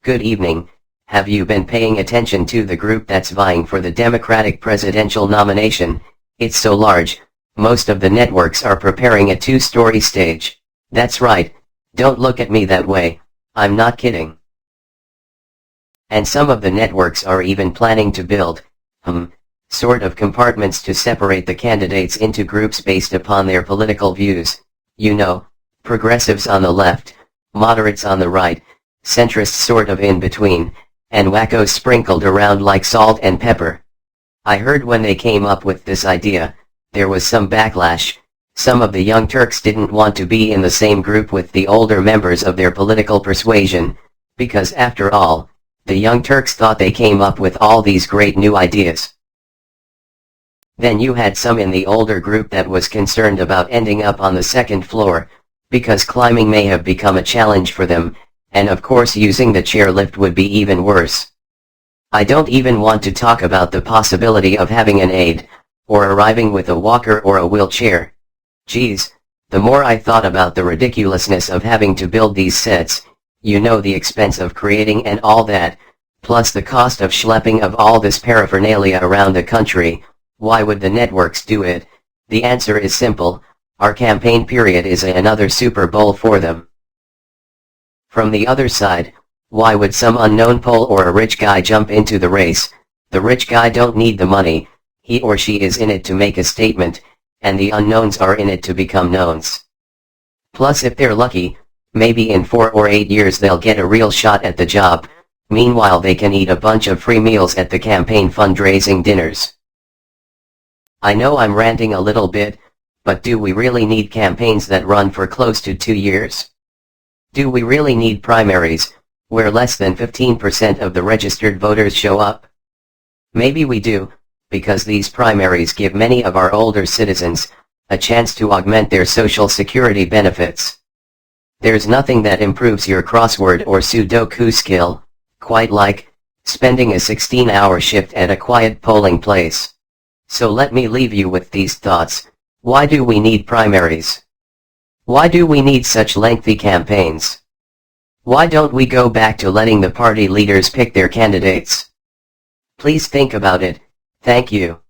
Good evening. Have you been paying attention to the group that's vying for the Democratic presidential nomination? It's so large, most of the networks are preparing a two-story stage. That's right, don't look at me that way, I'm not kidding. And some of the networks are even planning to build, sort of compartments to separate the candidates into groups based upon their political views. You know, progressives on the left, moderates on the right, centrists sort of in between, and wackos sprinkled around like salt and pepper. I heard when they came up with this idea, there was some backlash. Some of the Young Turks didn't want to be in the same group with the older members of their political persuasion, because after all, the Young Turks thought they came up with all these great new ideas. Then you had some in the older group that was concerned about ending up on the second floor, because climbing may have become a challenge for them, and of course using the chairlift would be even worse. I don't even want to talk about the possibility of having an aide, or arriving with a walker or a wheelchair. Geez, the more I thought about the ridiculousness of having to build these sets, you know, the expense of creating and all that, plus the cost of schlepping of all this paraphernalia around the country, why would the networks do it? The answer is simple, our campaign period is another Super Bowl for them. From the other side, why would some unknown Pole or a rich guy jump into the race? The rich guy don't need the money, he or she is in it to make a statement, and the unknowns are in it to become knowns. Plus if they're lucky, maybe in 4 or 8 years they'll get a real shot at the job, meanwhile they can eat a bunch of free meals at the campaign fundraising dinners. I know I'm ranting a little bit, but do we really need campaigns that run for close to 2 years? Do we really need primaries, where less than 15% of the registered voters show up? Maybe we do, because these primaries give many of our older citizens a chance to augment their Social Security benefits. There's nothing that improves your crossword or Sudoku skill, quite like spending a 16-hour shift at a quiet polling place. So let me leave you with these thoughts. Why do we need primaries? Why do we need such lengthy campaigns? Why don't we go back to letting the party leaders pick their candidates? Please think about it. Thank you.